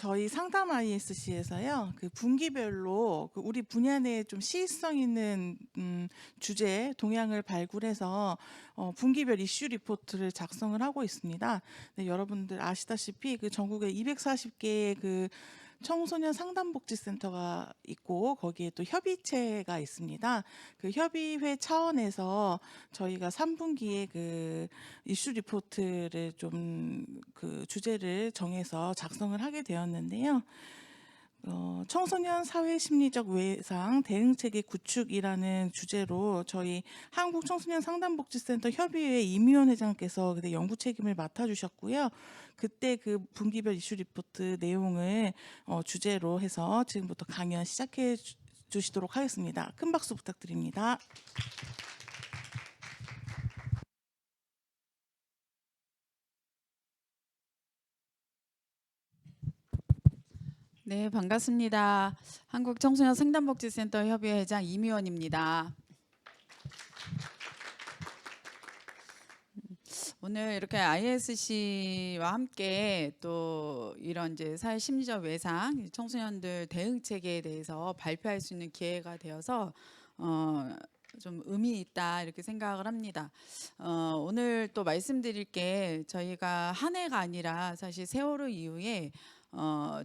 저희 상담 ISC에서요, 그 분기별로 그 우리 분야 내에 좀 시의성 있는 주제 동향을 발굴해서 분기별 이슈 리포트를 작성을 하고 있습니다. 네, 여러분들 아시다시피 그 전국에 240개의 그 청소년 상담복지센터가 있고 거기에 또 협의체가 있습니다. 그 협의회 차원에서 저희가 3분기에 그 이슈 리포트를 좀 그 주제를 정해서 작성을 하게 되었는데요. 청소년 사회 심리적 외상 대응체계 구축이라는 주제로 저희 한국 청소년 상담복지센터 협의회 이미원 회장께서 그때 연구 책임을 맡아주셨고요. 그때 그 분기별 이슈 리포트 내용을 주제로 해서 지금부터 강연 시작해 주시도록 하겠습니다. 큰 박수 부탁드립니다. 네, 반갑습니다. 한국청소년 상담복지센터 협의회 회장 이미원입니다. 오늘 이렇게 ISC와 함께 또 이런 이제 사회 심리적 외상, 청소년들 대응 체계에 대해서 발표할 수 있는 기회가 되어서 좀 의미 있다 이렇게 생각을 합니다. 오늘 또 말씀드릴 게 저희가 한 해가 아니라 사실 세월호 이후에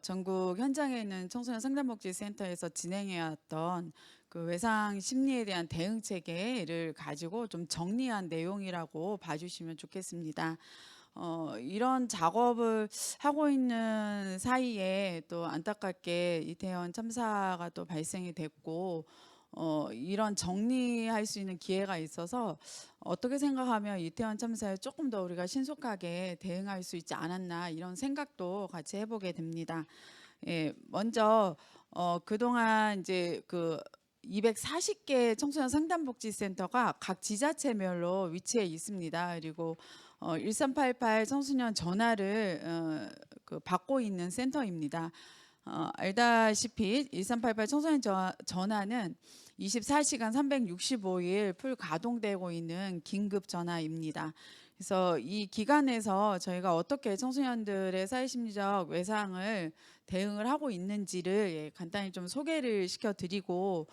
전국 현장에 있는 청소년 상담복지센터에서 진행해왔던 그 외상 심리에 대한 대응 체계를 가지고 좀 정리한 내용이라고 봐주시면 좋겠습니다. 이런 작업을 하고 있는 사이에 또 안타깝게 이태원 참사가 또 발생이 됐고 이런 정리할 수 있는 기회가 있어서 어떻게 생각하면 이태원 참사에 조금 더 우리가 신속하게 대응할 수 있지 않았나 이런 생각도 같이 해보게 됩니다. 예, 먼저 그동안 이제 그 240개 청소년 상담복지센터가 각 지자체별로 위치해 있습니다. 그리고 1388 청소년 전화를 그 받고 있는 센터입니다. 알다시피 1388 청소년 전화는 24시간 365일 풀 가동되고 있는 긴급 전화입니다. 그래서 이 기간에서 저희가 어떻게 청소년들의 사회심리적 외상을 대응을 하고 있는지를 간단히 좀 소개를 시켜드리고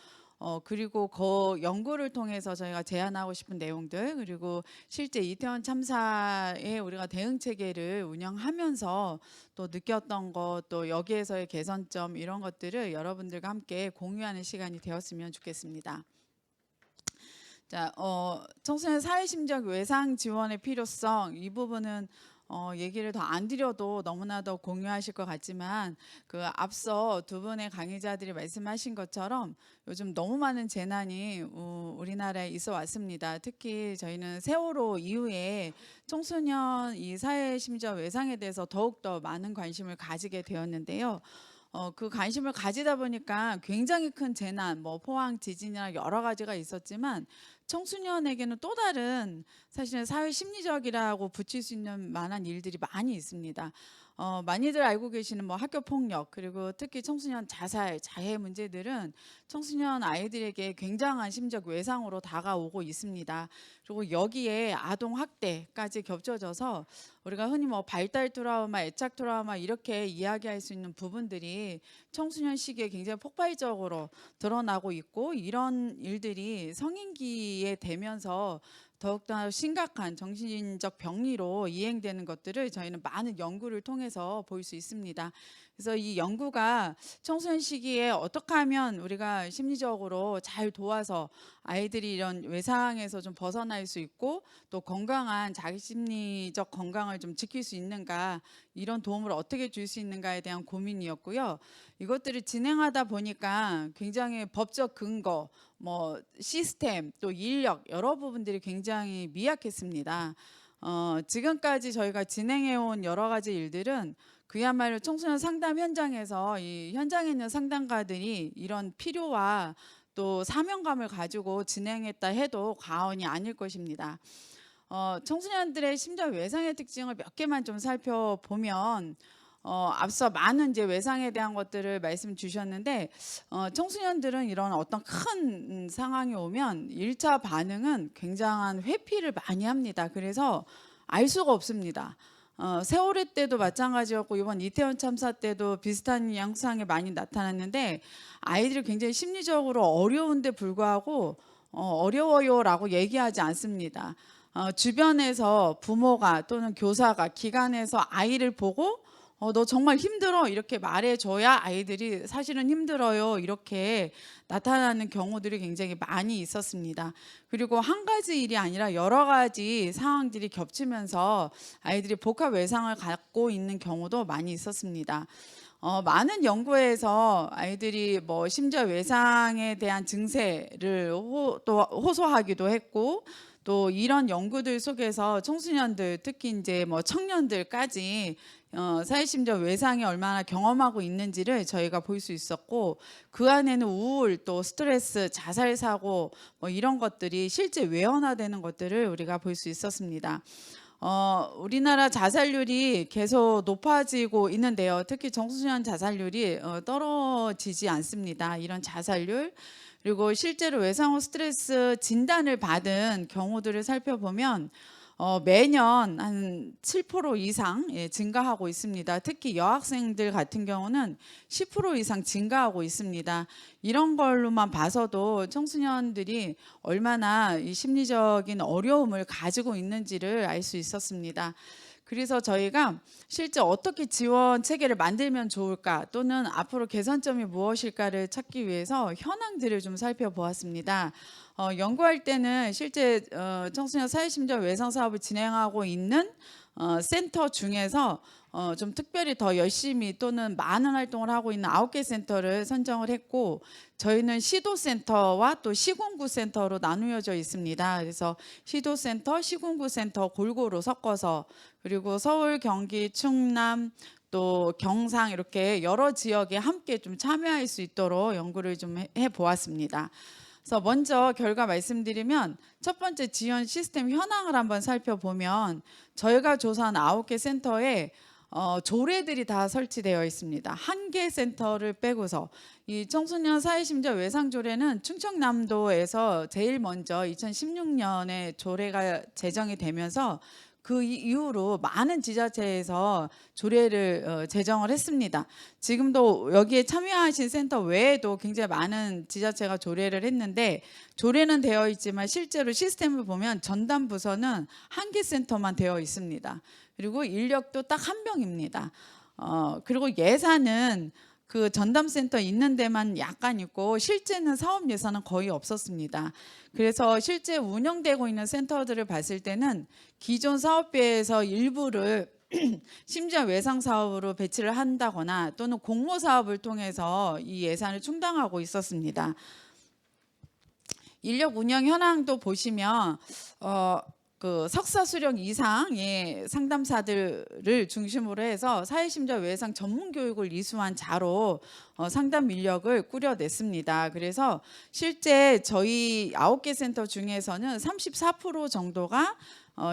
그리고 그 연구를 통해서 저희가 제안하고 싶은 내용들 그리고 실제 이태원 참사에 우리가 대응 체계를 운영하면서 또 느꼈던 것 또 여기에서의 개선점 이런 것들을 여러분들과 함께 공유하는 시간이 되었으면 좋겠습니다. 자, 청소년 사회심리적 외상 지원의 필요성 이 부분은 얘기를 더 안 드려도 너무나도 공유하실 것 같지만 그 앞서 두 분의 강의자들이 말씀하신 것처럼 요즘 너무 많은 재난이 우리나라에 있어 왔습니다. 특히 저희는 세월호 이후에 청소년 이 사회심리적 외상에 대해서 더욱더 많은 관심을 가지게 되었는데요. 그 관심을 가지다 보니까 굉장히 큰 재난, 뭐 포항 지진이나 여러 가지가 있었지만 청소년에게는 또 다른 사실은 사회 심리적이라고 붙일 수 있는 만한 일들이 많이 있습니다. 많이들 알고 계시는 뭐 학교 폭력 그리고 특히 청소년 자살, 자해 문제들은 청소년 아이들에게 굉장한 심적 외상으로 다가오고 있습니다. 그리고 여기에 아동 학대까지 겹쳐져서 우리가 흔히 뭐 발달 트라우마, 애착 트라우마 이렇게 이야기할 수 있는 부분들이 청소년 시기에 굉장히 폭발적으로 드러나고 있고 이런 일들이 성인기에 되면서 더욱더 심각한 정신적 병리로 이행되는 것들을 저희는 많은 연구를 통해서 볼 수 있습니다. 그래서 이 연구가 청소년 시기에 어떻게 하면 우리가 심리적으로 잘 도와서 아이들이 이런 외상에서 좀 벗어날 수 있고 또 건강한 자기 심리적 건강을 좀 지킬 수 있는가 이런 도움을 어떻게 줄 수 있는가에 대한 고민이었고요. 이것들을 진행하다 보니까 굉장히 법적 근거, 뭐 시스템, 또 인력 여러 부분들이 굉장히 미약했습니다. 지금까지 저희가 진행해온 여러 가지 일들은 그야말로 청소년 상담 현장에서 이 현장에 있는 상담가들이 이런 필요와 또 사명감을 가지고 진행했다 해도 과언이 아닐 것입니다. 청소년들의 심적 외상의 특징을 몇 개만 좀 살펴보면 앞서 많은 이제 외상에 대한 것들을 말씀 주셨는데 청소년들은 이런 어떤 큰 상황이 오면 1차 반응은 굉장한 회피를 많이 합니다. 그래서 알 수가 없습니다. 세월호 때도 마찬가지였고 이번 이태원 참사 때도 비슷한 양상이 많이 나타났는데 아이들이 굉장히 심리적으로 어려운데 불구하고 어려워요라고 얘기하지 않습니다. 주변에서 부모가 또는 교사가 기관에서 아이를 보고 너 정말 힘들어 이렇게 말해줘야 아이들이 사실은 힘들어요 이렇게 나타나는 경우들이 굉장히 많이 있었습니다. 그리고 한 가지 일이 아니라 여러 가지 상황들이 겹치면서 아이들이 복합 외상을 갖고 있는 경우도 많이 있었습니다. 많은 연구에서 아이들이 뭐 심지어 외상에 대한 증세를 또 호소하기도 했고 또 이런 연구들 속에서 청소년들 특히 이제 뭐 청년들까지 사회심리적 외상이 얼마나 경험하고 있는지를 저희가 볼 수 있었고 그 안에는 우울 또 스트레스 자살 사고 뭐 이런 것들이 실제 외연화되는 것들을 우리가 볼 수 있었습니다. 우리나라 자살률이 계속 높아지고 있는데요. 특히 청소년 자살률이 떨어지지 않습니다. 이런 자살률 그리고 실제로 외상후 스트레스 진단을 받은 경우들을 살펴보면 매년 한 7% 이상 증가하고 있습니다. 특히 여학생들 같은 경우는 10% 이상 증가하고 있습니다. 이런 걸로만 봐서도 청소년들이 얼마나 이 심리적인 어려움을 가지고 있는지를 알 수 있었습니다. 그래서 저희가 실제 어떻게 지원 체계를 만들면 좋을까 또는 앞으로 개선점이 무엇일까를 찾기 위해서 현황들을 좀 살펴보았습니다. 연구할 때는 실제 청소년 사회심리적 외상 사업을 진행하고 있는 센터 중에서 좀 특별히 더 열심히 또는 많은 활동을 하고 있는 9개 센터를 선정을 했고 저희는 시도센터와 또 시군구센터로 나누어져 있습니다. 그래서 시도센터, 시군구센터 골고루 섞어서 그리고 서울, 경기, 충남 또 경상 이렇게 여러 지역에 함께 좀 참여할 수 있도록 연구를 좀 해보았습니다. 그래서 먼저 결과 말씀드리면 첫 번째 지원 시스템 현황을 한번 살펴보면 저희가 조사한 9개 센터에 조례들이 다 설치되어 있습니다. 한 개 센터를 빼고서 이 청소년 사회심리적 외상 조례는 충청남도에서 제일 먼저 2016년에 조례가 제정이 되면서 그 이후로 많은 지자체에서 조례를 제정을 했습니다. 지금도 여기에 참여하신 센터 외에도 굉장히 많은 지자체가 조례를 했는데 조례는 되어 있지만 실제로 시스템을 보면 전담 부서는 한 개 센터만 되어 있습니다. 그리고 인력도 딱 한 명입니다. 그리고 예산은 그 전담센터 있는 데만 약간 있고 실제는 사업 예산은 거의 없었습니다. 그래서 실제 운영되고 있는 센터들을 봤을 때는 기존 사업비에서 일부를 심지어 외상 사업으로 배치를 한다거나 또는 공모 사업을 통해서 이 예산을 충당하고 있었습니다. 인력 운영 현황도 보시면 그 석사 수령 이상의 상담사들을 중심으로 해서 사회심리적 외상 전문 교육을 이수한 자로 상담 인력을 꾸려냈습니다. 그래서 실제 저희 9개 센터 중에서는 34% 정도가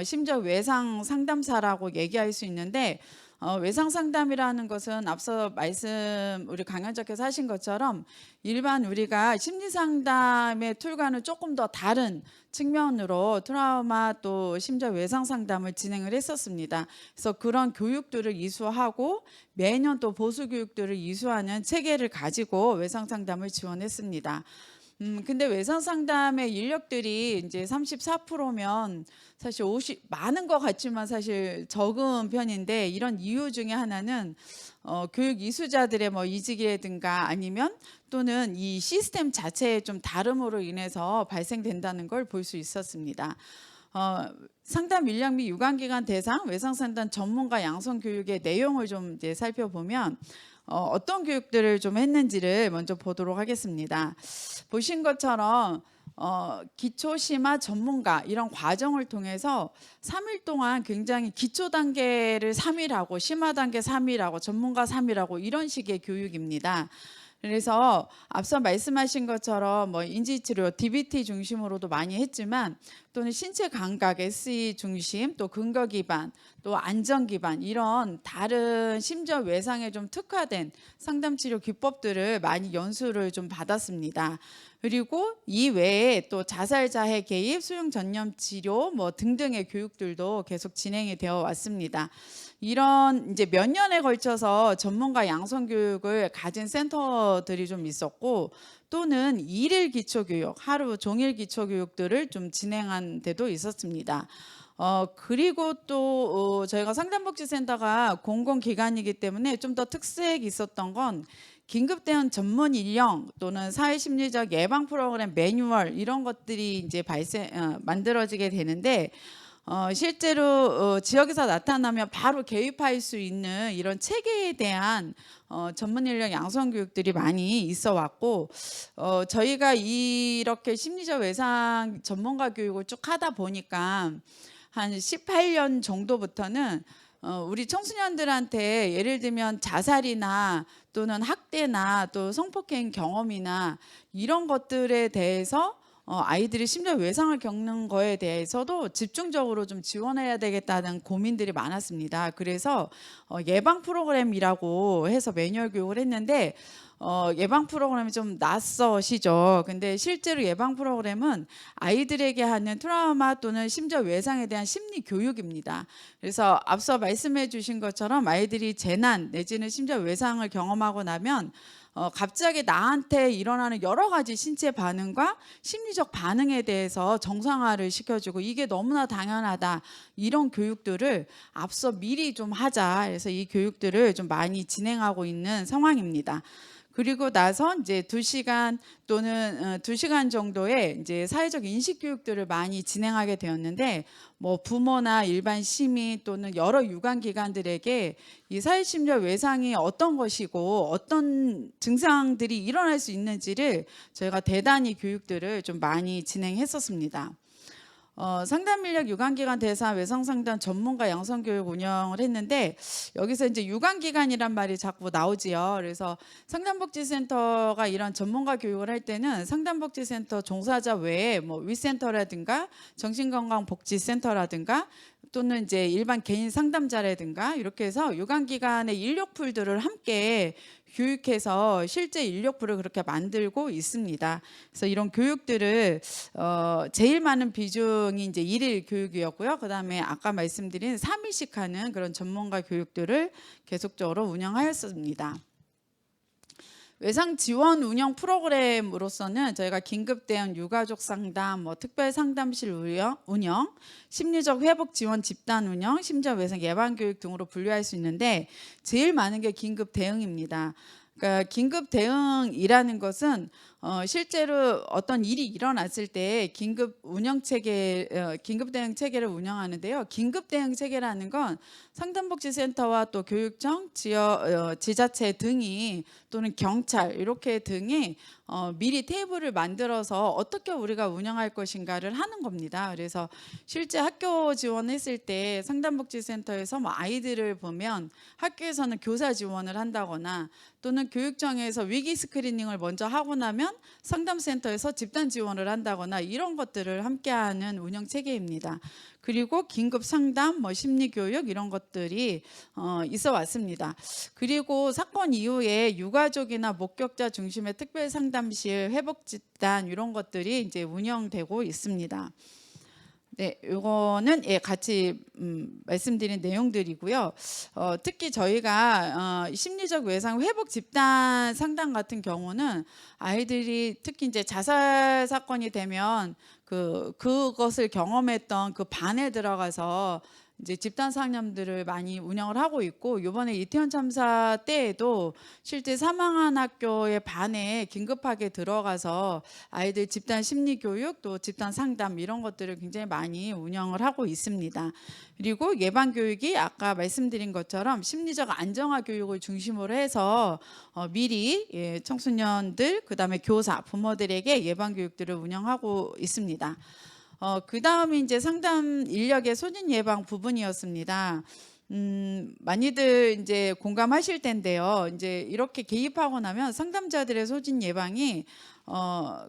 심지어 외상 상담사라고 얘기할 수 있는데 외상 상담이라는 것은 앞서 우리 강연자께서 하신 것처럼 일반 우리가 심리 상담의 툴과는 조금 더 다른 측면으로 트라우마 또 심지어 외상 상담을 진행을 했었습니다. 그래서 그런 교육들을 이수하고 매년 또 보수 교육들을 이수하는 체계를 가지고 외상 상담을 지원했습니다. 근데 외상 상담의 인력들이 이제 34%면 사실 많은 것 같지만 사실 적은 편인데 이런 이유 중에 하나는 교육 이수자들의 뭐 이직이라든가 아니면 또는 이 시스템 자체의 좀 다름으로 인해서 발생된다는 걸 볼 수 있었습니다. 상담 인력 및 유관기관 대상 외상 상담 전문가 양성 교육의 내용을 좀 이제 살펴보면 어떤 교육들을 좀 했는지를 먼저 보도록 하겠습니다. 보신 것처럼 기초 심화 전문가 이런 과정을 통해서 3일 동안 굉장히 기초 단계를 3일하고 심화 단계 3일하고 전문가 3일하고 이런 식의 교육입니다. 그래서 앞서 말씀하신 것처럼 뭐 인지치료, DBT 중심으로도 많이 했지만 또는 신체 감각, SE 중심, 또 근거 기반, 또 안전 기반 이런 다른 심지어 외상에 좀 특화된 상담 치료 기법들을 많이 연수를 좀 받았습니다. 그리고 이 외에 또 자살 자해 개입, 수용 전념 치료 뭐 등등의 교육들도 계속 진행이 되어 왔습니다. 이런 이제 몇 년에 걸쳐서 전문가 양성 교육을 가진 센터들이 좀 있었고, 또는 일일 기초 교육, 하루 종일 기초 교육들을 좀 진행한 데도 있었습니다. 그리고 또 저희가 상담복지센터가 공공기관이기 때문에 좀 더 특색이 있었던 건 긴급 대응 전문 인력 또는 사회심리적 예방 프로그램 매뉴얼 이런 것들이 이제 만들어지게 되는데, 실제로 지역에서 나타나면 바로 개입할 수 있는 이런 체계에 대한 전문 인력 양성 교육들이 많이 있어 왔고, 저희가 이렇게 심리적 외상 전문가 교육을 쭉 하다 보니까 한 18년 정도부터는 우리 청소년들한테 예를 들면 자살이나 또는 학대나 또 성폭행 경험이나 이런 것들에 대해서 아이들이 심리적 외상을 겪는 거에 대해서도 집중적으로 좀 지원해야 되겠다는 고민들이 많았습니다. 그래서 예방 프로그램이라고 해서 매뉴얼 교육을 했는데, 예방 프로그램이 좀 낯서시죠. 근데 실제로 예방 프로그램은 아이들에게 하는 트라우마 또는 심지어 외상에 대한 심리 교육입니다. 그래서 앞서 말씀해 주신 것처럼 아이들이 재난 내지는 심지어 외상을 경험하고 나면 갑자기 나한테 일어나는 여러 가지 신체 반응과 심리적 반응에 대해서 정상화를 시켜주고, 이게 너무나 당연하다, 이런 교육들을 앞서 미리 좀 하자 해서 이 교육들을 좀 많이 진행하고 있는 상황입니다. 그리고 나서 이제 2시간 또는 2시간 정도의 이제 사회적 인식 교육들을 많이 진행하게 되었는데, 뭐 부모나 일반 시민 또는 여러 유관 기관들에게 이 사회심리적 외상이 어떤 것이고 어떤 증상들이 일어날 수 있는지를 저희가 대단히 교육들을 좀 많이 진행했었습니다. 상담인력 유관기관 대상 외상상담 전문가 양성교육 운영을 했는데, 여기서 이제 유관기관이란 말이 자꾸 나오지요. 그래서 상담복지센터가 이런 전문가 교육을 할 때는 상담복지센터 종사자 외에 뭐 위센터라든가 정신건강복지센터라든가 또는 이제 일반 개인 상담자라든가 이렇게 해서 유관기관의 인력풀들을 함께 교육해서 실제 인력풀을 그렇게 만들고 있습니다. 그래서 이런 교육들을 제일 많은 비중이 이제 일일 교육이었고요. 그다음에 아까 말씀드린 3일씩 하는 그런 전문가 교육들을 계속적으로 운영하였습니다. 외상 지원 운영 프로그램으로서는 저희가 긴급 대응 유가족 상담, 뭐 특별 상담실 운영, 심리적 회복 지원 집단 운영, 심지어 외상 예방 교육 등으로 분류할 수 있는데, 제일 많은 게 긴급 대응입니다. 그러니까 긴급 대응이라는 것은 실제로 어떤 일이 일어났을 때 긴급 대응 체계를 운영하는데요. 긴급 대응 체계라는 건 상담복지센터와 또 교육청, 지자체 등이 또는 경찰 이렇게 등이 미리 테이블을 만들어서 어떻게 우리가 운영할 것인가를 하는 겁니다. 그래서 실제 학교 지원했을 때 상담복지센터에서 뭐 아이들을 보면 학교에서는 교사 지원을 한다거나 또는 교육청에서 위기 스크리닝을 먼저 하고 나면 상담센터에서 집단 지원을 한다거나 이런 것들을 함께하는 운영 체계입니다. 그리고 긴급 상담, 뭐 심리 교육 이런 것들이 있어 왔습니다. 그리고 사건 이후에 유가족이나 목격자 중심의 특별 상담실, 회복 집단 이런 것들이 이제 운영되고 있습니다. 네, 이거는 같이 말씀드린 내용들이고요. 특히 저희가 심리적 외상 회복 집단 상담 같은 경우는 아이들이 특히 이제 자살 사건이 되면 그것을 경험했던 그 반에 들어가서 이제 집단 상담들을 많이 운영을 하고 있고, 이번에 이태원 참사 때에도 실제 사망한 학교의 반에 긴급하게 들어가서 아이들 집단 심리 교육 또 집단 상담 이런 것들을 굉장히 많이 운영을 하고 있습니다. 그리고 예방 교육이 아까 말씀드린 것처럼 심리적 안정화 교육을 중심으로 해서 미리 청소년들 그다음에 교사 부모들에게 예방 교육들을 운영하고 있습니다. 그 다음이 이제 상담 인력의 소진 예방 부분이었습니다. 많이들 이제 공감하실 텐데요. 이제 이렇게 개입하고 나면 상담자들의 소진 예방이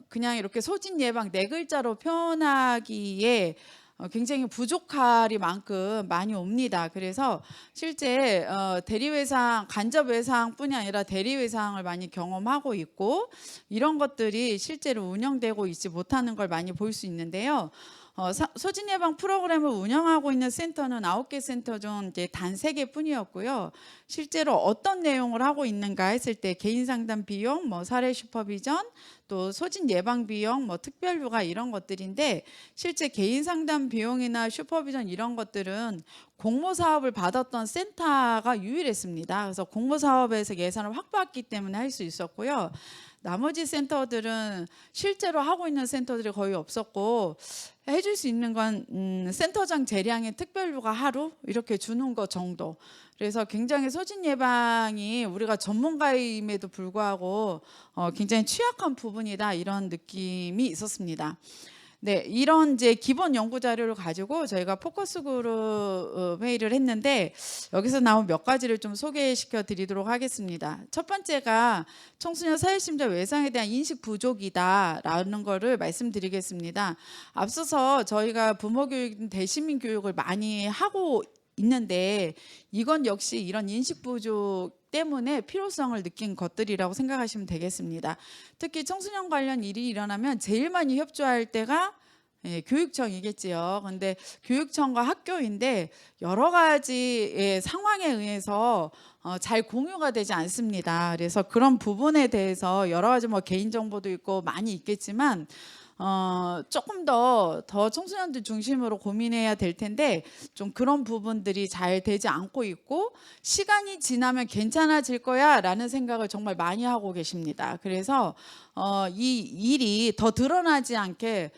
그냥 이렇게 소진 예방 네 글자로 표현하기에 굉장히 부족할 만큼 많이 옵니다. 그래서 실제 대리외상, 간접외상뿐이 아니라 대리외상을 많이 경험하고 있고, 이런 것들이 실제로 운영되고 있지 못하는 걸 많이 볼 수 있는데요. 소진 예방 프로그램을 운영하고 있는 센터는 9개 센터 중 이제 단 3개뿐이었고요. 실제로 어떤 내용을 하고 있는가 했을 때 개인 상담 비용, 뭐 사례 슈퍼비전, 또 소진 예방 비용, 뭐 특별 휴가 이런 것들인데 실제 개인 상담 비용이나 슈퍼비전 이런 것들은 공모 사업을 받았던 센터가 유일했습니다. 그래서 공모 사업에서 예산을 확보했기 때문에 할 수 있었고요. 나머지 센터들은 실제로 하고 있는 센터들이 거의 없었고 해줄 수 있는 건 센터장 재량의 특별휴가 하루 이렇게 주는 것 정도. 그래서 굉장히 소진 예방이 우리가 전문가임에도 불구하고 굉장히 취약한 부분이다 이런 느낌이 있었습니다. 네, 이런 이제 기본 연구 자료를 가지고 저희가 포커스 그룹 회의를 했는데 여기서 나온 몇 가지를 좀 소개시켜 드리도록 하겠습니다. 첫 번째가 청소년 사회심理외상에 대한 인식 부족이다라는 거를 말씀드리겠습니다. 앞서서 저희가 부모 교육, 대시민 교육을 많이 하고 있는데 이건 역시 이런 인식 부족 때문에 필요성을 느낀 것들이라고 생각하시면 되겠습니다. 특히 청소년 관련 일이 일어나면 제일 많이 협조할 때가 교육청이겠지요. 근데 교육청과 학교인데 여러 가지 상황에 의해서 잘 공유가 되지 않습니다. 그래서 그런 부분에 대해서 여러 가지 뭐 개인정보도 있고 많이 있겠지만 조금 더 청소년들 중심으로 고민해야 될 텐데 좀 그런 부분들이 잘 되지 않고 있고 시간이 지나면 괜찮아질 거야 라는 생각을 정말 많이 하고 계십니다. 그래서 이 일이 더 드러나지 않게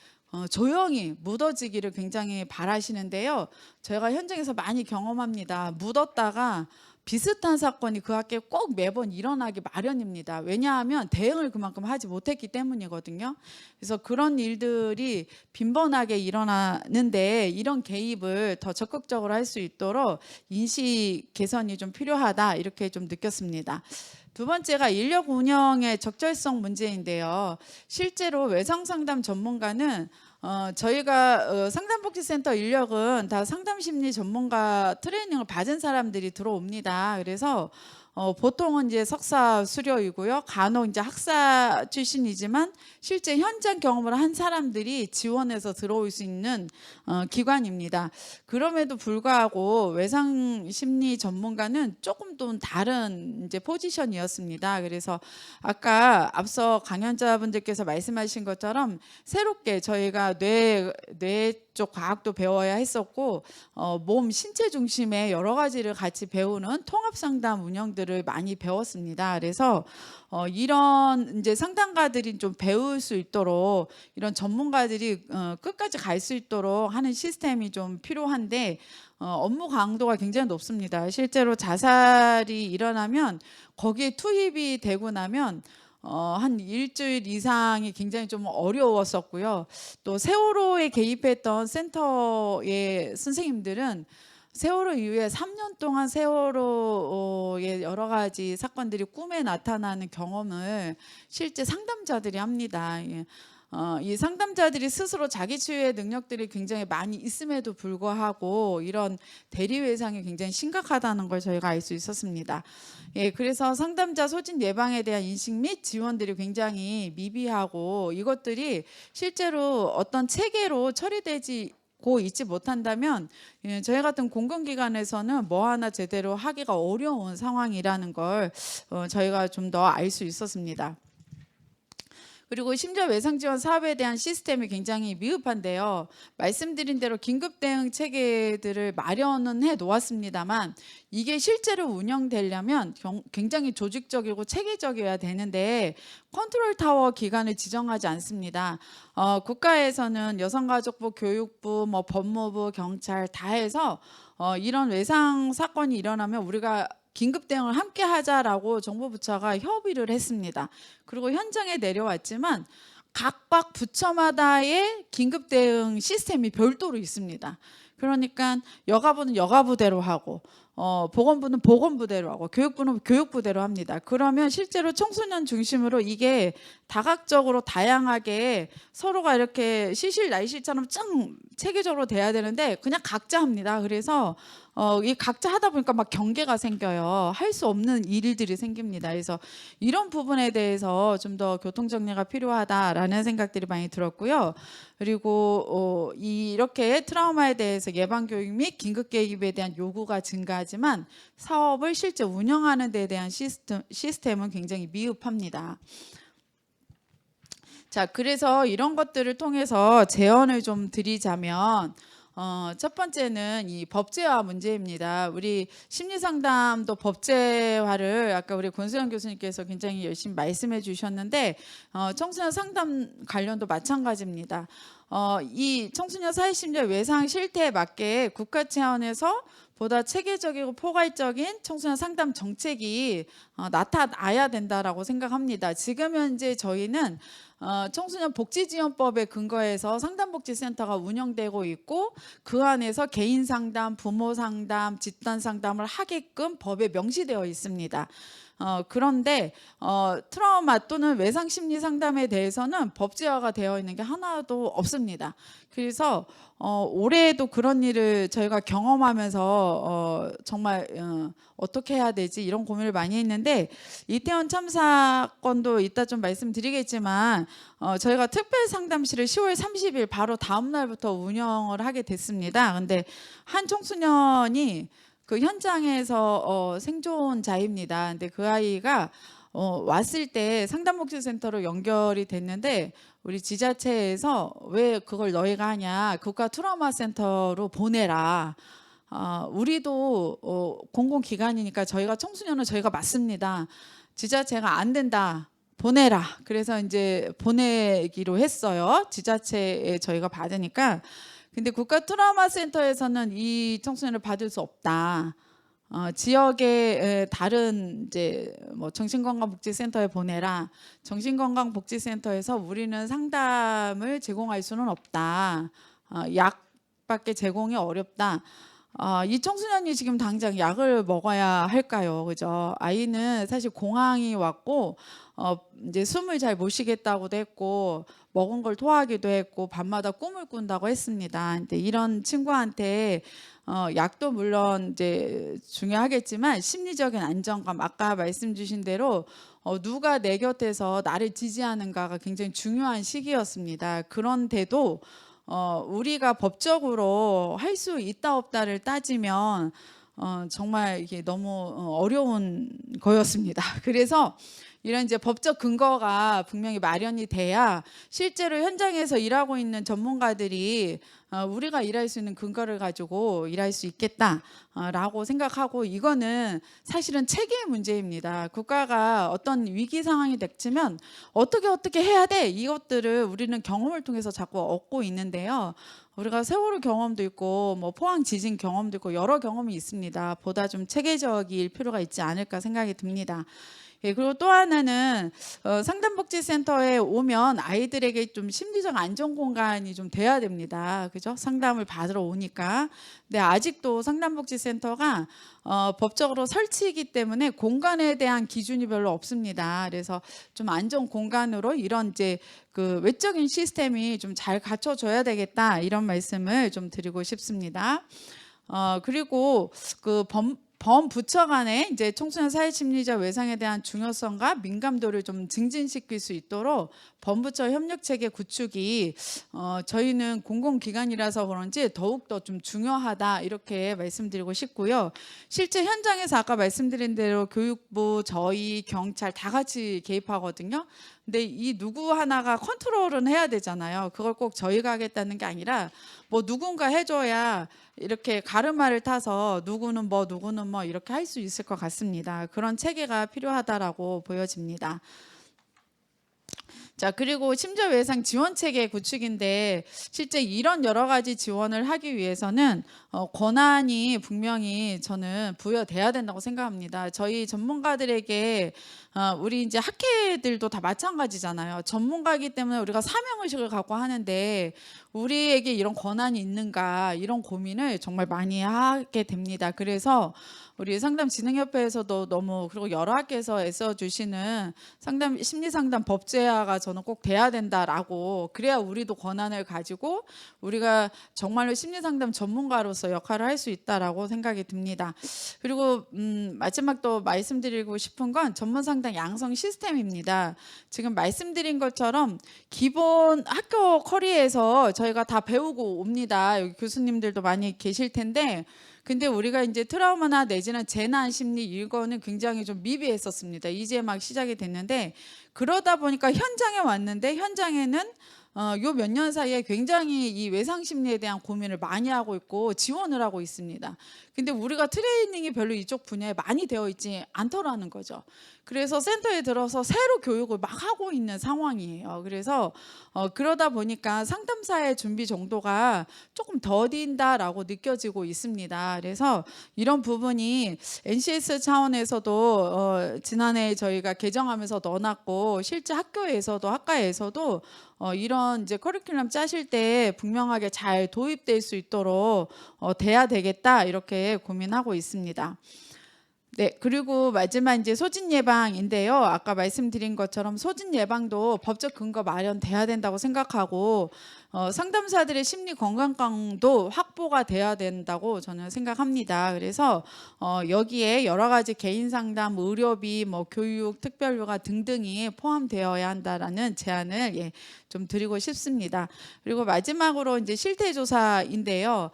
조용히 묻어지기를 굉장히 바라시는데요. 저희가 현장에서 많이 경험합니다. 묻었다가 비슷한 사건이 그 학교에 꼭 매번 일어나기 마련입니다. 왜냐하면 대응을 그만큼 하지 못했기 때문이거든요. 그래서 그런 일들이 빈번하게 일어나는데 이런 개입을 더 적극적으로 할 수 있도록 인식 개선이 좀 필요하다 이렇게 좀 느꼈습니다. 두 번째가 인력 운영의 적절성 문제인데요. 실제로 외상상담 전문가는 저희가 상담복지센터 인력은 다 상담심리 전문가 트레이닝을 받은 사람들이 들어옵니다. 그래서 보통은 이제 석사 수료이고요. 간혹 이제 학사 출신이지만 실제 현장 경험을 한 사람들이 지원해서 들어올 수 있는 기관입니다. 그럼에도 불구하고 외상 심리 전문가는 조금 또 다른 이제 포지션이었습니다. 그래서 아까 앞서 강연자분들께서 말씀하신 것처럼 새롭게 저희가 뇌 쪽 과학도 배워야 했었고 몸 신체 중심의 여러 가지를 같이 배우는 통합 상담 운영들을 많이 배웠습니다. 그래서 이런 이제 상담가들이 좀 배울 수 있도록 이런 전문가들이 끝까지 갈 수 있도록 하는 시스템이 좀 필요한데 업무 강도가 굉장히 높습니다. 실제로 자살이 일어나면 거기에 투입이 되고 나면 한 일주일 이상이 굉장히 좀 어려웠었고요. 또 세월호에 개입했던 센터의 선생님들은 세월호 이후에 3년 동안 세월호의 여러 가지 사건들이 꿈에 나타나는 경험을 실제 상담자들이 합니다. 이 상담자들이 스스로 자기 치유의 능력들이 굉장히 많이 있음에도 불구하고 이런 대리외상이 굉장히 심각하다는 걸 저희가 알 수 있었습니다. 그래서 상담자 소진 예방에 대한 인식 및 지원들이 굉장히 미비하고 이것들이 실제로 어떤 체계로 처리되지 고 있지 못한다면 저희 같은 공공기관에서는 뭐 하나 제대로 하기가 어려운 상황이라는 걸 저희가 좀 더 알 수 있었습니다. 그리고 심지어 외상 지원 사업에 대한 시스템이 굉장히 미흡한데요. 말씀드린 대로 긴급 대응 체계들을 마련은 해 놓았습니다만 이게 실제로 운영되려면 굉장히 조직적이고 체계적이어야 되는데 컨트롤 타워 기관을 지정하지 않습니다. 국가에서는 여성가족부, 교육부, 뭐 법무부, 경찰 다 해서 이런 외상 사건이 일어나면 우리가 긴급 대응을 함께 하자라고 정부부처가 협의를 했습니다. 그리고 현장에 내려왔지만 각각 부처마다의 긴급 대응 시스템이 별도로 있습니다. 그러니까 여가부는 여가부대로 하고 보건부는 보건부대로 하고 교육부는 교육부대로 합니다. 그러면 실제로 청소년 중심으로 이게 다각적으로 다양하게 서로가 이렇게 시실날실처럼 짱 체계적으로 돼야 되는데 그냥 각자 합니다. 그래서 이 각자 하다 보니까 막 경계가 생겨요. 할 수 없는 일들이 생깁니다. 그래서 이런 부분에 대해서 좀 더 교통 정리가 필요하다라는 생각들이 많이 들었고요. 그리고 이렇게 트라우마에 대해서 예방 교육 및 긴급 개입에 대한 요구가 증가하지만 사업을 실제 운영하는 데 대한 시스템은 굉장히 미흡합니다. 자, 그래서 이런 것들을 통해서 제언을 좀 드리자면 첫 번째는 이 법제화 문제입니다. 우리 심리상담도 법제화를 아까 우리 권수영 교수님께서 굉장히 열심히 말씀해 주셨는데 청소년 상담 관련도 마찬가지입니다. 이 청소년 사회심리적 외상 실태에 맞게 국가 차원에서 보다 체계적이고 포괄적인 청소년 상담 정책이 나타나야 된다라고 생각합니다. 지금 현재 저희는 청소년 복지지원법에 근거해서 상담복지센터가 운영되고 있고 그 안에서 개인 상담, 부모 상담, 집단 상담을 하게끔 법에 명시되어 있습니다. 그런데 트라우마 또는 외상 심리 상담에 대해서는 법제화가 되어 있는 게 하나도 없습니다. 그래서 올해에도 그런 일을 저희가 경험하면서 정말 어떻게 해야 되지 이런 고민을 많이 했는데 이태원 참사건도 이따 좀 말씀드리겠지만 저희가 특별 상담실을 10월 30일 바로 다음 날부터 운영을 하게 됐습니다. 근데 한 청소년이 그 현장에서 생존자입니다. 근데 그 아이가 왔을 때 상담복지센터로 연결이 됐는데 우리 지자체에서 왜 그걸 너희가 하냐 국가 트라우마 센터로 보내라. 우리도 공공기관이니까 저희가 청소년은 저희가 맞습니다. 지자체가 안 된다. 보내라. 그래서 이제 보내기로 했어요. 지자체에 저희가 받으니까. 근데 국가 트라우마 센터에서는 이 청소년을 받을 수 없다. 지역의 다른 이제 뭐 정신건강복지센터에 보내라. 정신건강복지센터에서 우리는 상담을 제공할 수는 없다. 약밖에 제공이 어렵다. 이 청소년이 지금 당장 약을 먹어야 할까요? 그죠? 아이는 사실 공황이 왔고 이제 숨을 잘 못 쉬겠다고도 했고 먹은 걸 토하기도 했고 밤마다 꿈을 꾼다고 했습니다. 근데 이런 친구한테 약도 물론 이제 중요하겠지만 심리적인 안정감 아까 말씀 주신 대로 누가 내 곁에서 나를 지지하는가가 굉장히 중요한 시기였습니다. 그런데도 우리가 법적으로 할 수 있다 없다를 따지면 정말 이게 너무 어려운 거였습니다. 그래서 이런 이제 법적 근거가 분명히 마련이 돼야 실제로 현장에서 일하고 있는 전문가들이 우리가 일할 수 있는 근거를 가지고 일할 수 있겠다라고 생각하고 이거는 사실은 체계의 문제입니다. 국가가 어떤 위기 상황이 닥치면 어떻게 해야 돼 이것들을 우리는 경험을 통해서 자꾸 얻고 있는데요. 우리가 세월호 경험도 있고 뭐 포항 지진 경험도 있고 여러 경험이 있습니다. 보다 좀 체계적일 필요가 있지 않을까 생각이 듭니다. 예, 그리고 또 하나는 상담복지센터에 오면 아이들에게 좀 심리적 안전 공간이 좀 돼야 됩니다. 그죠? 상담을 받으러 오니까. 근데 아직도 상담복지센터가 법적으로 설치이기 때문에 공간에 대한 기준이 별로 없습니다. 그래서 좀 안전 공간으로 이런 이제 그 외적인 시스템이 좀 잘 갖춰줘야 되겠다 이런 말씀을 좀 드리고 싶습니다. 그리고 그 범부처 간에 이제 청소년 사회심리적 외상에 대한 중요성과 민감도를 좀 증진시킬 수 있도록 범부처 협력체계 구축이 저희는 공공기관이라서 그런지 더욱더 좀 중요하다 이렇게 말씀드리고 싶고요. 실제 현장에서 아까 말씀드린 대로 교육부, 저희, 경찰 다 같이 개입하거든요. 근데 이 누구 하나가 컨트롤은 해야 되잖아요. 그걸 꼭 저희가 하겠다는 게 아니라 뭐 누군가 해줘야 이렇게 가르마를 타서 누구는 뭐 이렇게 할 수 있을 것 같습니다. 그런 체계가 필요하다라고 보여집니다. 자, 그리고 심지어 외상 지원 체계 구축인데 실제 이런 여러 가지 지원을 하기 위해서는 권한이 분명히 저는 부여돼야 된다고 생각합니다. 저희 전문가들에게 우리 이제 학회들도 다 마찬가지잖아요. 전문가이기 때문에 우리가 사명의식을 갖고 하는데 우리에게 이런 권한이 있는가 이런 고민을 정말 많이 하게 됩니다. 그래서 우리 상담진흥협회에서도 너무 그리고 여러 학회에서 애써주시는 심리상담 법제화가 저는 꼭 돼야 된다라고 그래야 우리도 권한을 가지고 우리가 정말로 심리상담 전문가로서 역할을 할 수 있다라고 생각이 듭니다. 그리고 마지막 또 말씀드리고 싶은 건 전문상담 양성 시스템입니다. 지금 말씀드린 것처럼 기본 학교 커리에서 저희가 다 배우고 옵니다. 여기 교수님들도 많이 계실 텐데 근데 우리가 이제 트라우마나 내지는 재난 심리 이거는 굉장히 좀 미비했었습니다. 이제 막 시작이 됐는데 그러다 보니까 현장에 왔는데 현장에는 요 몇 년 사이에 굉장히 이 외상 심리에 대한 고민을 많이 하고 있고 지원을 하고 있습니다. 근데 우리가 트레이닝이 별로 이쪽 분야에 많이 되어 있지 않더라는 거죠. 그래서 센터에 들어서 새로 교육을 막 하고 있는 상황이에요. 그래서 그러다 보니까 상담사의 준비 정도가 조금 더딘다라고 느껴지고 있습니다. 그래서 이런 부분이 NCS 차원에서도 지난해 저희가 개정하면서 넣어놨고 실제 학교에서도 학과에서도 이런 이제 커리큘럼 짜실 때 분명하게 잘 도입될 수 있도록 돼야 되겠다 이렇게 고민하고 있습니다. 네, 그리고 마지막 이제 소진 예방인데요. 아까 말씀드린 것처럼 소진 예방도 법적 근거 마련돼야 된다고 생각하고 상담사들의 심리 건강감도 확보가 돼야 된다고 저는 생각합니다. 그래서 여기에 여러 가지 개인 상담, 의료비, 뭐 교육, 특별휴가 등등이 포함되어야 한다라는 제안을 좀 드리고 싶습니다. 그리고 마지막으로 이제 실태 조사인데요.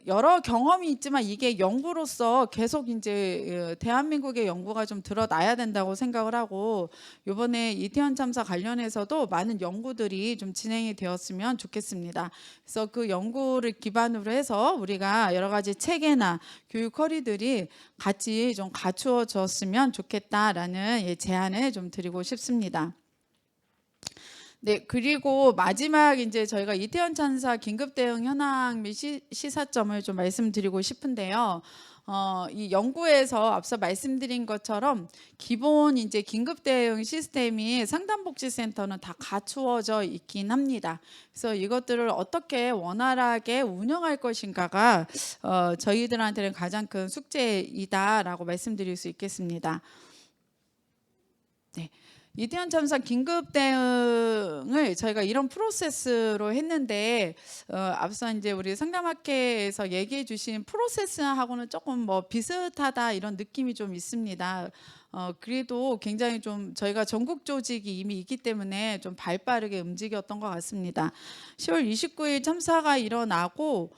여러 경험이 있지만 이게 연구로서 계속 이제 대한민국의 연구가 좀 드러나야 된다고 생각을 하고 이번에 이태원 참사 관련해서도 많은 연구들이 좀 진행이 되었으면 좋겠습니다. 그래서 그 연구를 기반으로 해서 우리가 여러 가지 체계나 교육 커리들이 같이 좀 갖추어졌으면 좋겠다라는 제안을 좀 드리고 싶습니다. 네, 그리고 마지막 이제 저희가 이태원 참사 긴급 대응 현황 및 시사점을 좀 말씀드리고 싶은데요. 이 연구에서 앞서 말씀드린 것처럼 기본 이제 긴급 대응 시스템이 상담복지센터는 다 갖추어져 있긴 합니다. 그래서 이것들을 어떻게 원활하게 운영할 것인가가 저희들한테는 가장 큰 숙제이다라고 말씀드릴 수 있겠습니다. 네. 이태원 참사 긴급 대응을 저희가 이런 프로세스로 했는데 앞서 이제 우리 상담학회에서 얘기해 주신 프로세스하고는 조금 뭐 비슷하다 이런 느낌이 좀 있습니다. 그래도 굉장히 좀 저희가 전국 조직이 이미 있기 때문에 좀 발빠르게 움직였던 것 같습니다. 10월 29일 참사가 일어나고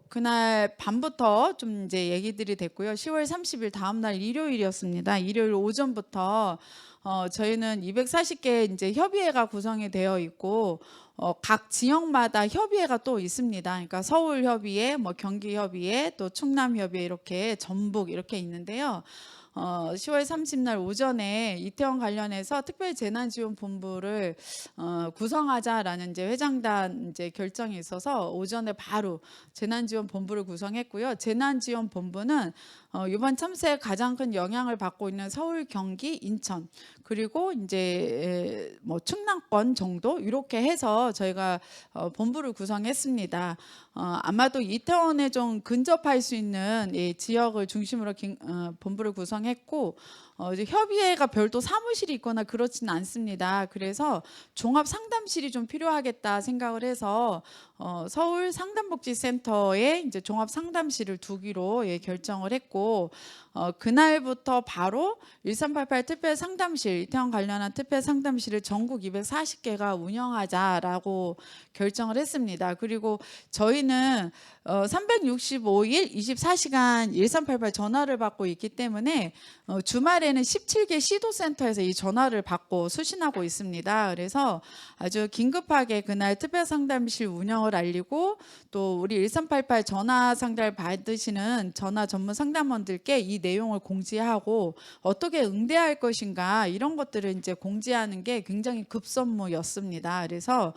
그날 밤부터 좀 이제 얘기들이 됐고요. 10월 30일 다음 날 일요일이었습니다. 일요일 오전부터 저희는 240개 이제 협의회가 구성이 되어 있고 각 지역마다 협의회가 또 있습니다. 그러니까 서울 협의회, 뭐 경기 협의회, 또 충남 협의회 이렇게 전북 이렇게 있는데요. 10월 30날 오전에 이태원 관련해서 특별재난지원본부를 구성하자라는 이제 회장단 이제 결정이 있어서 오전에 바로 재난지원본부를 구성했고요. 재난지원본부는 이번 참사에 가장 큰 영향을 받고 있는 서울, 경기, 인천 그리고 이제 뭐 충남권 정도 이렇게 해서 저희가 본부를 구성했습니다. 아마도 이태원에 좀 근접할 수 있는 지역을 중심으로 본부를 구성했고 이제 협의회가 별도 사무실이 있거나 그렇지는 않습니다. 그래서 종합 상담실이 좀 필요하겠다 생각을 해서 서울 상담복지센터에 이제 종합 상담실을 두기로 결정을 했고 그날부터 바로 1388 특별 상담실 이태원 관련한 특별 상담실을 전국 240개가 운영하자라고 결정을 했습니다. 그리고 저희는 365일 24시간 1388 전화를 받고 있기 때문에 주말에는 17개 시도센터에서 이 전화를 받고 수신하고 있습니다. 그래서 아주 긴급하게 그날 특별 상담실 운영을 알리고 또 우리 1388 전화 상담 받으시는 전화 전문 상담원들께 이 내용을 공지하고 어떻게 응대할 것인가 이런 것들을 이제 공지하는 게 굉장히 급선무였습니다. 그래서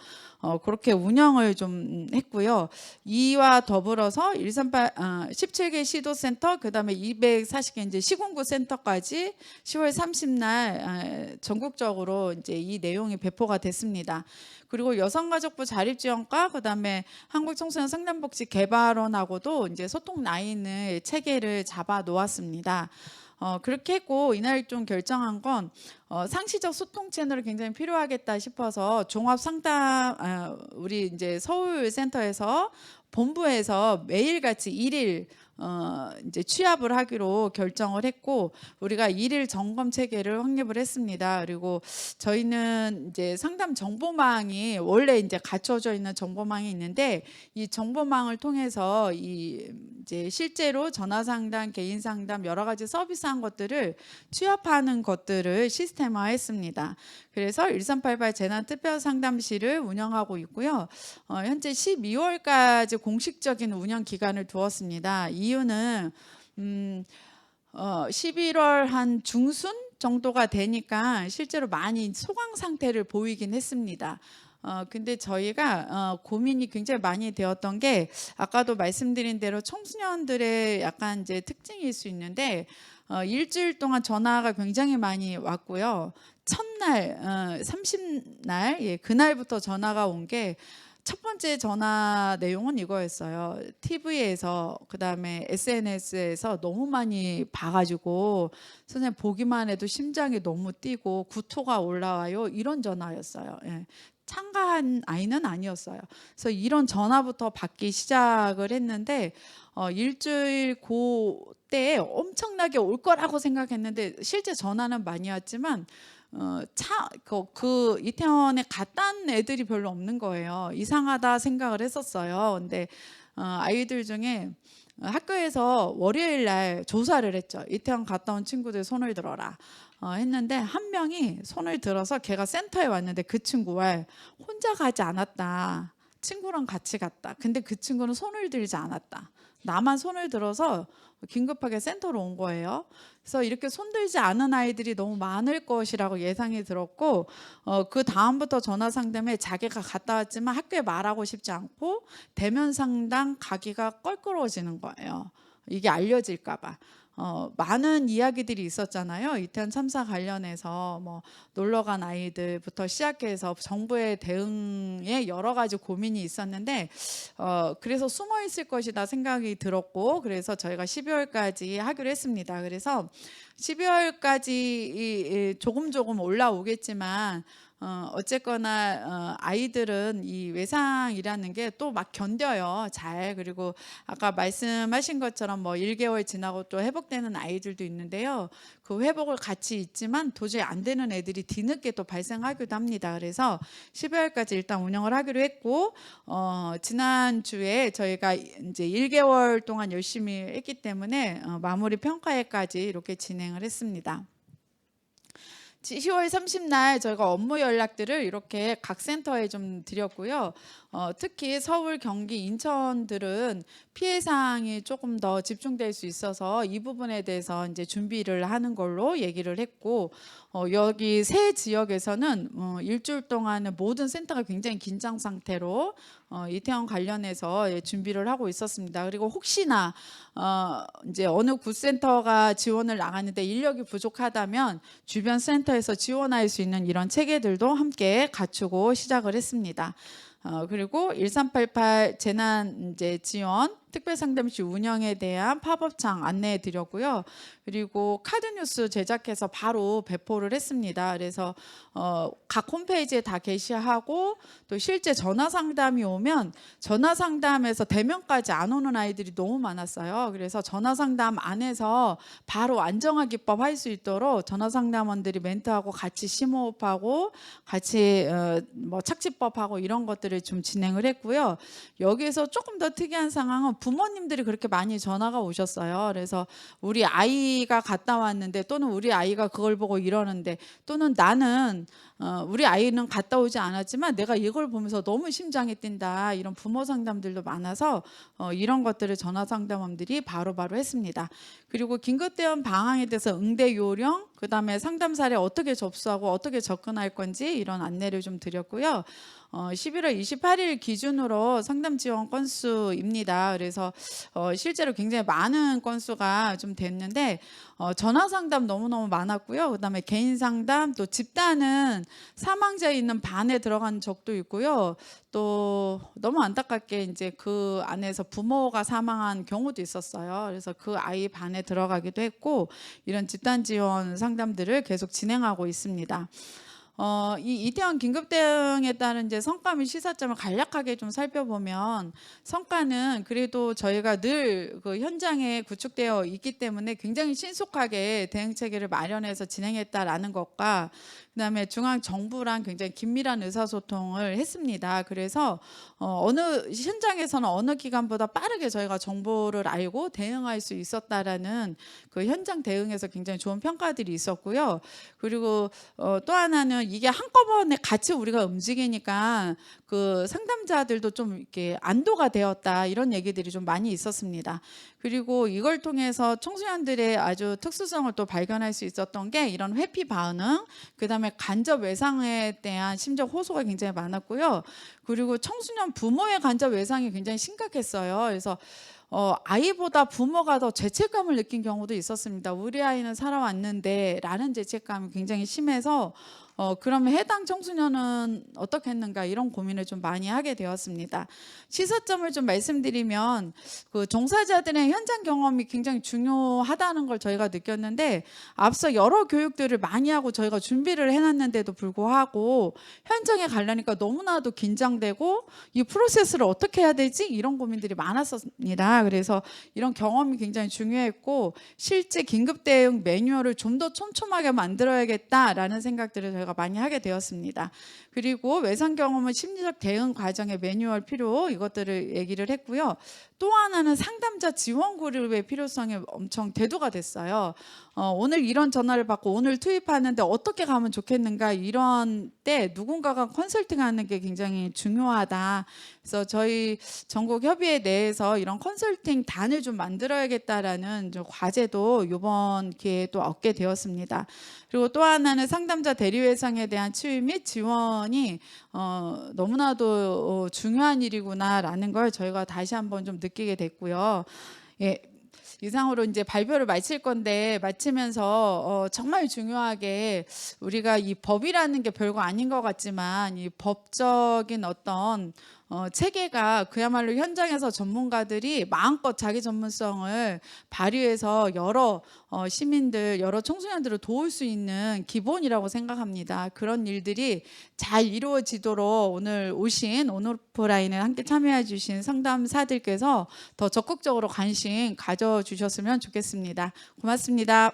그렇게 운영을 좀 했고요. 이와 더불어서 17개 시도센터, 그다음에 240개 이제 시군구 센터까지 10월 30날 전국적으로 이제 이 내용이 배포가 됐습니다. 그리고 여성가족부 자립지원과 그다음에 한국청소년상담복지개발원하고도 이제 소통 라인을 체계를 잡아 놓았습니다. 그렇게 했고 이날 좀 결정한 건 상시적 소통 채널이 굉장히 필요하겠다 싶어서 종합 상담 우리 이제 서울 센터에서 본부에서 매일같이 1일 이제 취합을 하기로 결정을 했고 우리가 1일 점검 체계를 확립을 했습니다. 그리고 저희는 이제 상담 정보망이 원래 이제 갖춰져 있는 정보망이 있는데 이 정보망을 통해서 이제 실제로 전화 상담, 개인 상담 여러 가지 서비스한 것들을 취합하는 것들을 시스템화했습니다. 그래서 1388 재난 특별 상담실을 운영하고 있고요. 현재 12월까지 공식적인 운영 기간을 두었습니다. 이유는 11월 한 중순 정도가 되니까 실제로 많이 소강 상태를 보이긴 했습니다. 근데 저희가 고민이 굉장히 많이 되었던 게 아까도 말씀드린 대로 청소년들의 약간 이제 특징일 수 있는데 일주일 동안 전화가 굉장히 많이 왔고요. 첫날 30날 예, 그날부터 전화가 온 게 첫 번째 전화 내용은 이거였어요. TV에서 그다음에 SNS에서 너무 많이 봐가지고 선생님 보기만 해도 심장이 너무 뛰고 구토가 올라와요. 이런 전화였어요. 예. 참가한 아이는 아니었어요. 그래서 이런 전화부터 받기 시작을 했는데 일주일 그때에 엄청나게 올 거라고 생각했는데 실제 전화는 많이 왔지만 그 이태원에 갔다 온 애들이 별로 없는 거예요. 이상하다 생각을 했었어요. 근데 아이들 중에 학교에서 월요일 날 조사를 했죠. 이태원 갔다 온 친구들 손을 들어라. 했는데 한 명이 손을 들어서 걔가 센터에 왔는데 그 친구가 혼자 가지 않았다. 친구랑 같이 갔다. 근데 그 친구는 손을 들지 않았다. 나만 손을 들어서 긴급하게 센터로 온 거예요. 그래서 이렇게 손들지 않은 아이들이 너무 많을 것이라고 예상이 들었고 그 다음부터 전화 상담에 자기가 갔다 왔지만 학교에 말하고 싶지 않고 대면 상담 가기가 껄끄러워지는 거예요. 이게 알려질까 봐. 많은 이야기들이 있었잖아요. 이태원 참사 관련해서 뭐 놀러 간 아이들부터 시작해서 정부의 대응에 여러 가지 고민이 있었는데 그래서 숨어 있을 것이다 생각이 들었고 그래서 저희가 12월까지 하기로 했습니다. 그래서 12월까지 조금 올라오겠지만 어쨌거나 아이들은 이 외상이라는 게 또 막 견뎌요. 잘. 그리고 아까 말씀하신 것처럼 뭐 1개월 지나고 또 회복되는 아이들도 있는데요. 그 회복을 같이 있지만 도저히 안 되는 애들이 뒤늦게 또 발생하기도 합니다. 그래서 12월까지 일단 운영을 하기로 했고 지난주에 저희가 이제 1개월 동안 열심히 했기 때문에 마무리 평가회까지 이렇게 진행을 했습니다. 10월 30날 저희가 업무 연락들을 이렇게 각 센터에 좀 드렸고요. 특히 서울, 경기, 인천들은 피해 사항이 조금 더 집중될 수 있어서 이 부분에 대해서 이제 준비를 하는 걸로 얘기를 했고 여기 세 지역에서는 일주일 동안은 모든 센터가 굉장히 긴장 상태로 이태원 관련해서 준비를 하고 있었습니다. 그리고 혹시나 이제 어느 구센터가 지원을 나갔는데 인력이 부족하다면 주변 센터에서 지원할 수 있는 이런 체계들도 함께 갖추고 시작을 했습니다. 그리고 1388 재난 이제 지원 특별상담실 운영에 대한 팝업창 안내해 드렸고요. 그리고 카드뉴스 제작해서 바로 배포를 했습니다. 그래서 각 홈페이지에 다 게시하고 또 실제 전화 상담이 오면 전화 상담에서 대면까지 안 오는 아이들이 너무 많았어요. 그래서 전화 상담 안에서 바로 안정화 기법 할 수 있도록 전화 상담원들이 멘트하고 같이 심호흡하고 같이 뭐 착지법하고 이런 것들을 상담들을 좀 진행을 했고요. 여기에서 조금 더 특이한 상황은 부모님들이 그렇게 많이 전화가 오셨어요. 그래서 우리 아이가 갔다 왔는데 또는 우리 아이가 그걸 보고 이러는데 또는 나는 우리 아이는 갔다 오지 않았지만 내가 이걸 보면서 너무 심장이 뛴다. 이런 부모 상담들도 많아서 이런 것들을 전화 상담원들이 바로바로 했습니다. 그리고 긴급 대응 방향에 대해서 응대 요령, 그다음에 상담 사례 어떻게 접수하고 어떻게 접근할 건지 이런 안내를 좀 드렸고요. 11월 28일 기준으로 상담 지원 건수입니다. 그래서 실제로 굉장히 많은 건수가 좀 됐는데 전화 상담 너무너무 많았고요. 그다음에 개인 상담, 또 집단은 사망자에 있는 반에 들어간 적도 있고요. 또 너무 안타깝게 이제 그 안에서 부모가 사망한 경우도 있었어요. 그래서 그 아이 반에 들어가기도 했고 이런 집단 지원 상담들을 계속 진행하고 있습니다. 이 이태원 긴급 대응에 따른 이제 성과 및 시사점을 간략하게 좀 살펴보면 성과는 그래도 저희가 늘 그 현장에 구축되어 있기 때문에 굉장히 신속하게 대응 체계를 마련해서 진행했다라는 것과 그다음에 중앙 정부랑 굉장히 긴밀한 의사소통을 했습니다. 그래서 어느 현장에서는 어느 기관보다 빠르게 저희가 정보를 알고 대응할 수 있었다라는 그 현장 대응에서 굉장히 좋은 평가들이 있었고요. 그리고 또 하나는 이게 한꺼번에 같이 우리가 움직이니까 그 상담자들도 좀 이렇게 안도가 되었다 이런 얘기들이 좀 많이 있었습니다. 그리고 이걸 통해서 청소년들의 아주 특수성을 또 발견할 수 있었던 게 이런 회피 반응, 그다음에 간접 외상에 대한 심적 호소가 굉장히 많았고요. 그리고 청소년 부모의 간접 외상이 굉장히 심각했어요. 그래서 아이보다 부모가 더 죄책감을 느낀 경우도 있었습니다. 우리 아이는 살아왔는데 라는 죄책감이 굉장히 심해서 그러면 해당 청소년은 어떻게 했는가 이런 고민을 좀 많이 하게 되었습니다. 시사점을 좀 말씀드리면 그 종사자들의 현장 경험이 굉장히 중요하다는 걸 저희가 느꼈는데 앞서 여러 교육들을 많이 하고 저희가 준비를 해놨는데도 불구하고 현장에 가려니까 너무나도 긴장되고 이 프로세스를 어떻게 해야 되지? 이런 고민들이 많았습니다. 그래서 이런 경험이 굉장히 중요했고 실제 긴급 대응 매뉴얼을 좀 더 촘촘하게 만들어야겠다라는 생각들을 저희가 많이 하게 되었습니다. 그리고 외상 경험은 심리적 대응 과정의 매뉴얼 필요 이것들을 얘기를 했고요. 또 하나는 상담자 지원 그룹의 필요성이 엄청 대두가 됐어요. 오늘 이런 전화를 받고 오늘 투입하는데 어떻게 가면 좋겠는가 이런 때 누군가가 컨설팅하는 게 굉장히 중요하다. 그래서 저희 전국 협의회 내에서 이런 컨설팅 단을 좀 만들어야겠다라는 좀 과제도 이번 기회에 또 얻게 되었습니다. 그리고 또 하나는 상담자 대리외상에 대한 치유 및 지원이 너무나도 중요한 일이구나라는 걸 저희가 다시 한번 좀 느끼게 됐고요. 예. 이상으로 이제 발표를 마칠 건데 마치면서 정말 중요하게 우리가 이 법이라는 게 별거 아닌 것 같지만 이 법적인 어떤 체계가 그야말로 현장에서 전문가들이 마음껏 자기 전문성을 발휘해서 여러 시민들, 여러 청소년들을 도울 수 있는 기본이라고 생각합니다. 그런 일들이 잘 이루어지도록 오늘 오신 온오프라인에 함께 참여해 주신 상담사들께서 더 적극적으로 관심 가져주셨으면 좋겠습니다. 고맙습니다.